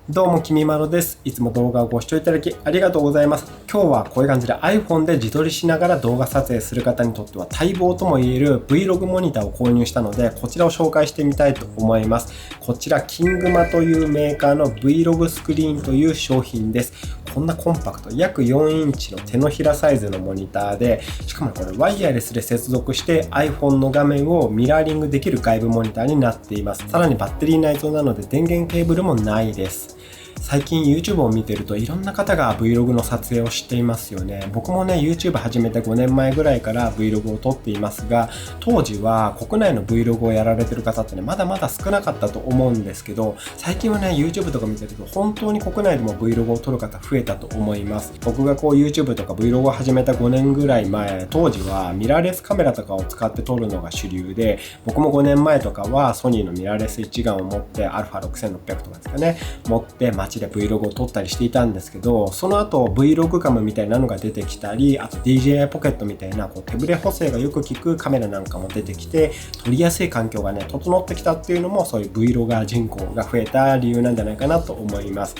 どうも、きみまろです。いつも動画をご視聴いただきありがとうございます。今日はこういう感じで iPhone で自撮りしながら動画撮影する方にとっては待望とも言える Vlog モニターを購入したので、こちらを紹介してみたいと思います。こちら、キングマというメーカーの Vlog スクリーンという商品です。こんなコンパクト、約4インチの手のひらサイズのモニターで、しかもこれワイヤレスで接続して iPhone の画面をミラーリングできる外部モニターになっています。さらにバッテリー内蔵なので電源ケーブルもないです。最近 YouTube を見てるといろんな方が Vlog の撮影をしていますよね。僕もね YouTube 始めて5年前ぐらいから Vlog を撮っていますが、当時は国内の Vlog をやられてる方ってねまだまだ少なかったと思うんですけど、最近はね YouTube とか見てると本当に国内でも Vlog を撮る方増えたと思います。僕がこう YouTube とか Vlog を始めた5年ぐらい前、当時はミラーレスカメラとかを使って撮るのが主流で、僕も5年前とかはソニーのミラーレス一眼を持って α6600 とかですかね持って街で Vlog を撮ったりしていたんですけど、その後 Vlog カムみたいなのが出てきたり、あと DJI ポケットみたいなこう手ブレ補正がよく効くカメラなんかも出てきて、撮りやすい環境がね整ってきたっていうのもそういう Vlogger 人口が増えた理由なんじゃないかなと思います。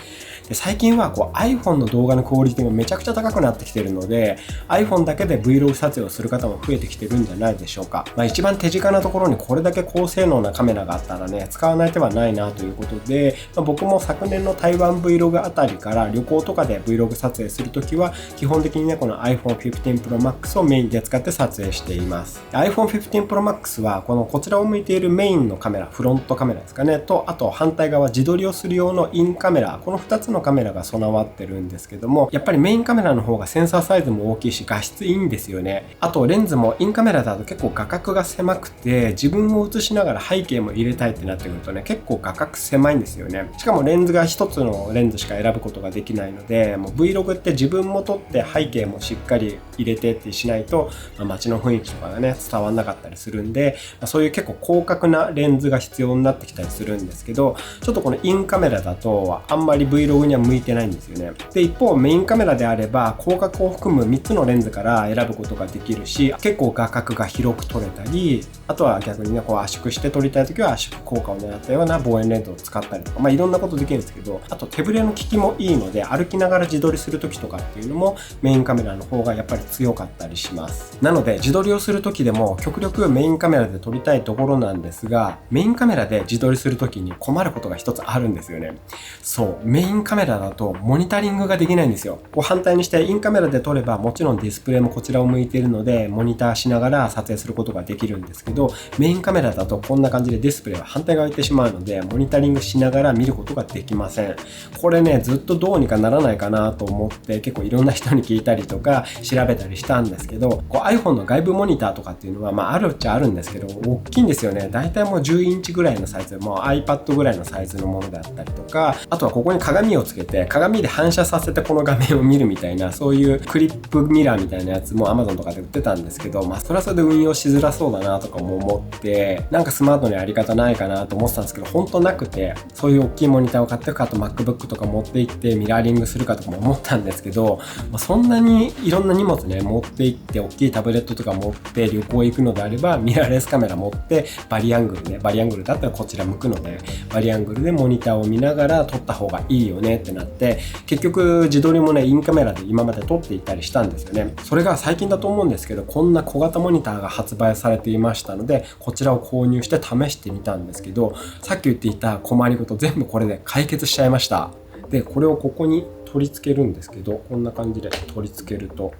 で、最近はこう iPhone の動画のクオリティもめちゃくちゃ高くなってきてるので、 iPhone だけで Vlog 撮影をする方も増えてきてるんじゃないでしょうか。一番手近なところにこれだけ高性能なカメラがあったらね使わない手はないなということで、僕も昨年の台湾 Vlog あたりから旅行とかで Vlog 撮影するときは基本的にねこの iPhone 15 Pro Max をメインで使って撮影しています。 iPhone 15 Pro Max はこちらを向いているメインのカメラ、フロントカメラですかねと、あと反対側自撮りをする用のインカメラ、この2つのカメラが備わってるんですけども、やっぱりメインカメラの方がセンサーサイズも大きいし画質いいんですよね。あとレンズもインカメラだと結構画角が狭くて、自分を映しながら背景も入れたいってなってくるとね結構画角狭いんですよね。しかもレンズが1つのレンズしか選ぶことができないので、もう Vlog って自分も撮って背景もしっかり入れてってしないと、街の雰囲気とかがね伝わんなかったりするんで、そういう結構広角なレンズが必要になってきたりするんですけど、ちょっとこのインカメラだとあんまり Vlog には向いてないんですよね。で、一方メインカメラであれば広角を含む3つのレンズから選ぶことができるし、結構画角が広く撮れたり、あとは逆にねこう圧縮して撮りたいときは圧縮効果を狙ったような望遠レンズを使ったりとか、いろんなことできるんですけど、あと手ブレの効きもいいので歩きながら自撮りするときとかっていうのもメインカメラの方がやっぱり強かったりします。なので自撮りをするときでも極力メインカメラで撮りたいところなんですが、メインカメラで自撮りするときに困ることが一つあるんですよね。そう、メインカメラだとモニタリングができないんですよ。反対にしてインカメラで撮ればもちろんディスプレイもこちらを向いているのでモニターしながら撮影することができるんですけど、メインカメラだとこんな感じでディスプレイは反対側に行ってしまうのでモニタリングしながら見ることができません。これねずっとどうにかならないかなと思って結構いろんな人に聞いたりとか調べたりしたんですけど、iPhone の外部モニターとかっていうのはあるっちゃあるんですけど大きいんですよね。だいたいもう10インチぐらいのサイズ、もう iPad ぐらいのサイズのものであったりとか、あとはここに鏡をつけて鏡で反射させてこの画面を見るみたいな、そういうクリップミラーみたいなやつも Amazon とかで売ってたんですけど、それはそれで運用しづらそうだなとかも思って、なんかスマートにやり方ないかなと思ってたんですけど、本当なくて、そういう大きいモニターを買ってか、あと MacBook とか持って行ってミラーリングするかとかも思ったんですけど、そんなにいろんな荷物ね持って行って大きいタブレットとか持って旅行行くのであればミラーレスカメラ持ってバリアングルだったらこちら向くのでバリアングルでモニターを見ながら撮った方がいいよねってなって、結局自撮りもねインカメラで今まで撮っていたりしたんですよね。それが最近だと思うんですけど、こんな小型モニターが発売されていましたのでこちらを購入して試してみたんですけど、さっき言っていた困りごと全部これで解決しちゃいました。で、これをここに取り付けるんですけど、こんな感じで取り付けると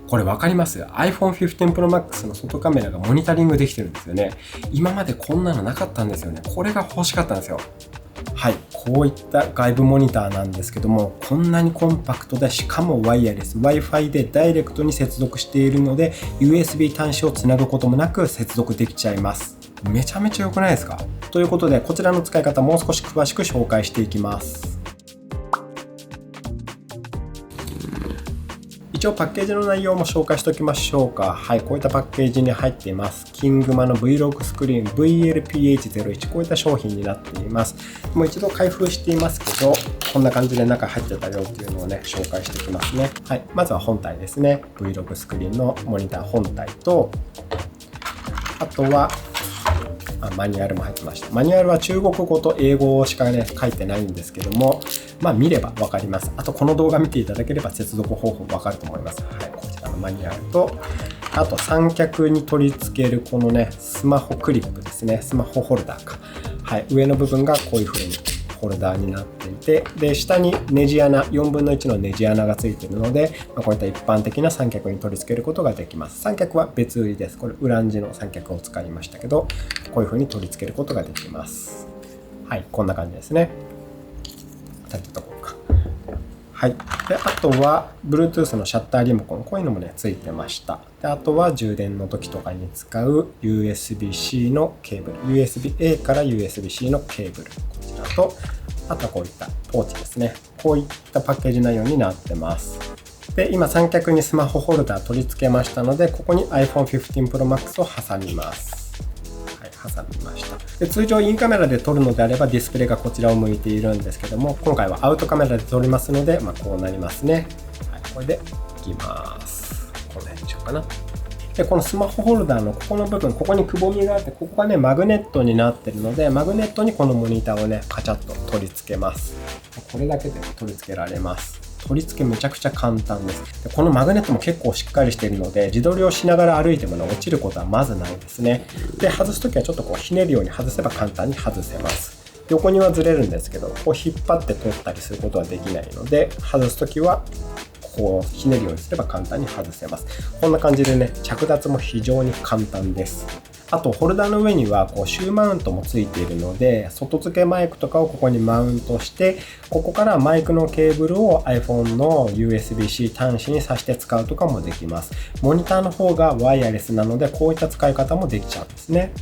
これ分かります？ iPhone 15 Pro Max の外カメラがモニタリングできてるんですよね。今までこんなのなかったんですよね。これが欲しかったんですよ。はい、こういった外部モニターなんですけども、こんなにコンパクトで、しかもワイヤレス Wi-Fi でダイレクトに接続しているので USB 端子をつなぐこともなく接続できちゃいます。めちゃめちゃ良くないですか？ということでこちらの使い方もう少し詳しく紹介していきます。一応パッケージの内容も紹介しておきましょうか。はい、こういったパッケージに入っています。キングマの Vlog スクリーン VLPH01、こういった商品になっています。もう一度開封していますけど、こんな感じで中入ってたよっていうのをね紹介していきますね。はい、まずは本体ですね。 Vlog スクリーンのモニター本体と、あとはマニュアルも入ってました。マニュアルは中国語と英語しかね書いてないんですけども、見ればわかります。あとこの動画見ていただければ接続方法わかると思います。はい、こちらのマニュアルと、あと三脚に取り付けるこのね、スマホクリップですね。スマホホルダーか。はい、上の部分がこういう風にホルダーになっていて、で下にネジ穴、4分の1のネジ穴がついているので、こういった一般的な三脚に取り付けることができます。三脚は別売りです。これウランジの三脚を使いましたけど、こういう風に取り付けることができます。はい、こんな感じですね。はい、であとは Bluetooth のシャッターリモコン、こういうのもねついてました。であとは充電の時とかに使う USB-C のケーブル、 USB-A から USB-C のケーブル、こちらと、あとはこういったポーチですね。こういったパッケージ内容になってます。で今三脚にスマホホルダー取り付けましたので、ここに iPhone 15 Pro Max を挟みます。挟みました。で通常インカメラで撮るのであればディスプレイがこちらを向いているんですけども、今回はアウトカメラで撮りますので、こうなりますね。はい、これでいきます。この辺にしようかな。でこのスマホホルダーのここの部分、ここにくぼみがあって、ここがねマグネットになってるので、マグネットにこのモニターをねカチャッと取り付けます。これだけで取り付けられます。取り付けめちゃくちゃ簡単です。でこのマグネットも結構しっかりしているので、自撮りをしながら歩いてもね落ちることはまずないですね。で外すときはちょっとこうひねるように外せば簡単に外せます。横にはずれるんですけど、こう引っ張って取ったりすることはできないので、外すときはこうひねるようにすれば簡単に外せます。こんな感じでね着脱も非常に簡単です。あとホルダーの上にはこうシューマウントもついているので、外付けマイクとかをここにマウントして、ここからマイクのケーブルを iPhone の USB-C 端子に挿して使うとかもできます。モニターの方がワイヤレスなので、こういった使い方もできちゃうんですね。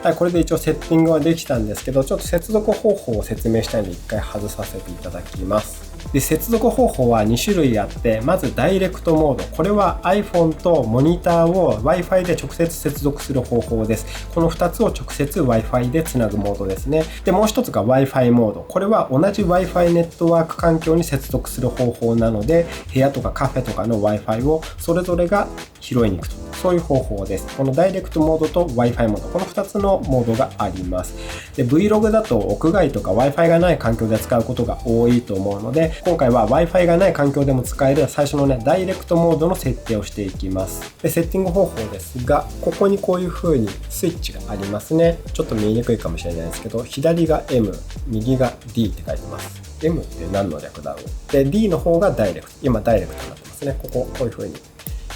はい、これで一応セッティングはできたんですけど、ちょっと接続方法を説明したいので一回外させていただきます。で接続方法は2種類あって、まずダイレクトモード、これは iPhone とモニターを Wi-Fi で直接接続する方法です。この2つを直接 Wi-Fi でつなぐモードですね。でもう一つが Wi-Fi モード、これは同じ Wi-Fi ネットワーク環境に接続する方法なので、部屋とかカフェとかの Wi-Fi をそれぞれが拾いに行くと、そういう方法です。このダイレクトモードと Wi-Fi モード、この2つのモードがあります。で Vlog だと屋外とか Wi-Fi がない環境で使うことが多いと思うので、今回は Wi-Fi がない環境でも使える最初のねダイレクトモードの設定をしていきます。でセッティング方法ですが、ここにこういう風にスイッチがありますね。ちょっと見えにくいかもしれないですけど、左が M、右が D って書いてます。M って何の略だろう。で D の方がダイレクト、今ダイレクトになってますね。こういう風に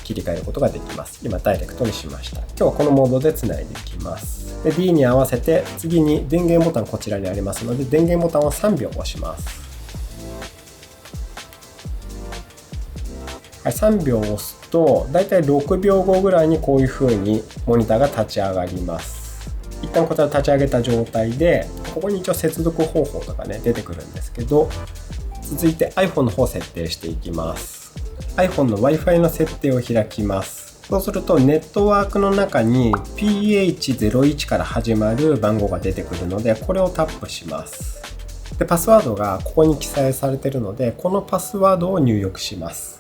切り替えることができます。今ダイレクトにしました。今日はこのモードでつないでいきます。で D に合わせて次に電源ボタンこちらにありますので、電源ボタンを3秒押します。はい、3秒押すとだいたい6秒後ぐらいにこういう風にモニターが立ち上がります。一旦こちら立ち上げた状態で、ここに一応接続方法とかね出てくるんですけど、続いて iPhone の方を設定していきます。iPhone の Wi-Fi の設定を開きます。そうするとネットワークの中に PH01 から始まる番号が出てくるので、これをタップします。でパスワードがここに記載されているので、このパスワードを入力します。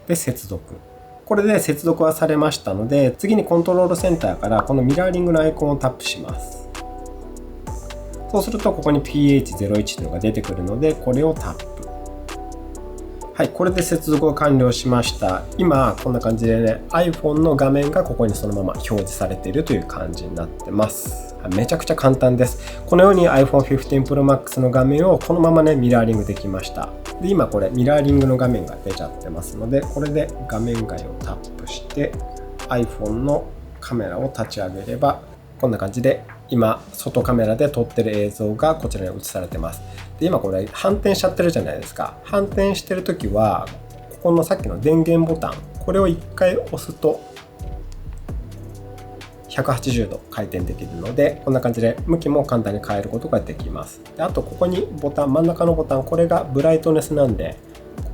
で接続、これで接続はされましたので、次にコントロールセンターからこのミラーリングのアイコンをタップします。そうするとここに PH01 というのが出てくるので、これをタップ。はい、これで接続を完了しました。今こんな感じでね iPhone の画面がここにそのまま表示されているという感じになってます。めちゃくちゃ簡単です。このように iPhone 15 Pro Max の画面をこのままねミラーリングできました。で今これミラーリングの画面が出ちゃってますので、これで画面外をタップして iPhone のカメラを立ち上げれば、こんな感じで今外カメラで撮ってる映像がこちらに映されてます。で今これ反転しちゃってるじゃないですか。反転してる時はここのさっきの電源ボタン、これを1回押すと180度回転できるので、こんな感じで向きも簡単に変えることができます。であとここにボタン、真ん中のボタン、これがブライトネスなんで、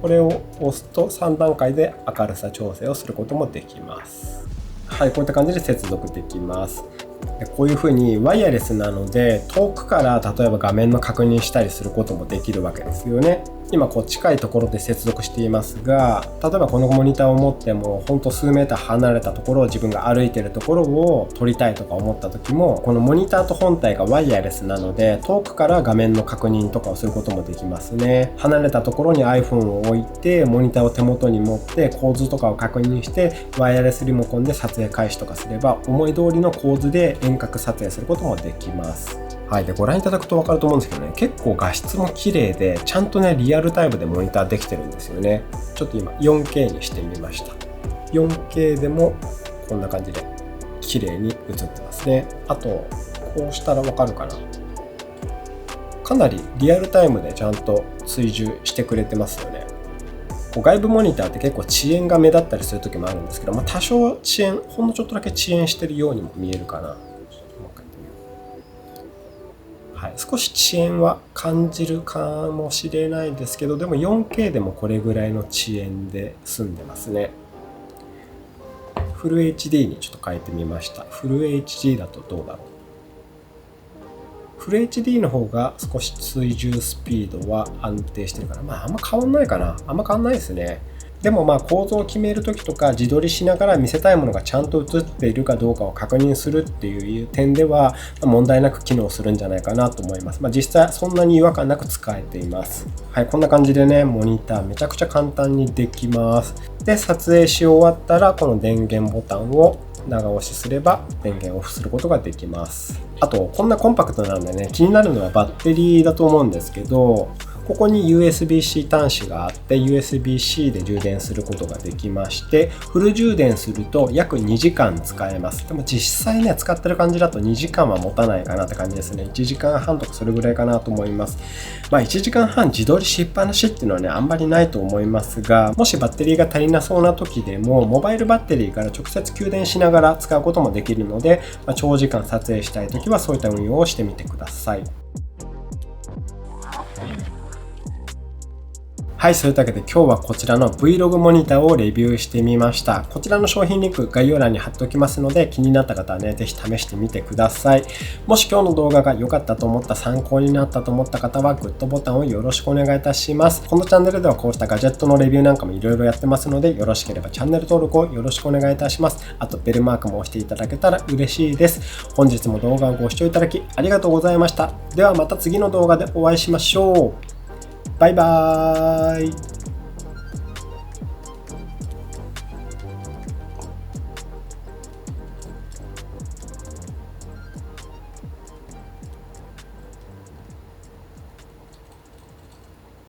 これを押すと3段階で明るさ調整をすることもできます。はい、こういった感じで接続できます。でこういう風にワイヤレスなので、遠くから例えば画面の確認したりすることもできるわけですよね。今近いところで接続していますが、例えばこのモニターを持ってもほんと数メーター離れたところを自分が歩いているところを撮りたいとか思った時も、このモニターと本体がワイヤレスなので遠くから画面の確認とかをすることもできますね。離れたところに iPhone を置いてモニターを手元に持って構図とかを確認してワイヤレスリモコンで撮影開始とかすれば思い通りの構図で遠隔撮影することもできます。はい、でご覧いただくと分かると思うんですけどね、結構画質も綺麗でちゃんとねリアルタイムでモニターできてるんですよね。ちょっと今 4K にしてみました。 4K でもこんな感じで綺麗に映ってますね。あとこうしたら分かるかな、かなりリアルタイムでちゃんと追従してくれてますよね。外部モニターって結構遅延が目立ったりする時もあるんですけど、多少遅延、ほんのちょっとだけ遅延してるようにも見えるかな。はい、少し遅延は感じるかもしれないですけど、でも 4K でもこれぐらいの遅延で済んでますね。フル HD にちょっと変えてみました。フル HD だとどうだろう。フル HD の方が少し追従スピードは安定してるから、あんま変わんないかな。あんま変わんないですね。でも構造を決めるときとか自撮りしながら見せたいものがちゃんと映っているかどうかを確認するっていう点では問題なく機能するんじゃないかなと思います。実際そんなに違和感なく使えています。はい、こんな感じでね、モニターめちゃくちゃ簡単にできます。で、撮影し終わったらこの電源ボタンを長押しすれば電源をオフすることができます。あとこんなコンパクトなんでね、気になるのはバッテリーだと思うんですけど、ここに USB-C 端子があって USB-C で充電することができまして、フル充電すると約2時間使えます。でも実際ね使ってる感じだと2時間は持たないかなって感じですね。1時間半とかそれぐらいかなと思います。1時間半自撮りしっぱなしっていうのはねあんまりないと思いますが、もしバッテリーが足りなそうな時でもモバイルバッテリーから直接給電しながら使うこともできるので、長時間撮影したい時はそういった運用をしてみてください。はい、そういうわけで今日はこちらの Vlog モニターをレビューしてみました。こちらの商品リンク概要欄に貼っておきますので、気になった方はね、ぜひ試してみてください。もし今日の動画が良かったと思った、参考になったと思った方はグッドボタンをよろしくお願いいたします。このチャンネルではこうしたガジェットのレビューなんかもいろいろやってますので、よろしければチャンネル登録をよろしくお願いいたします。あとベルマークも押していただけたら嬉しいです。本日も動画をご視聴いただきありがとうございました。ではまた次の動画でお会いしましょう。バイバーイ。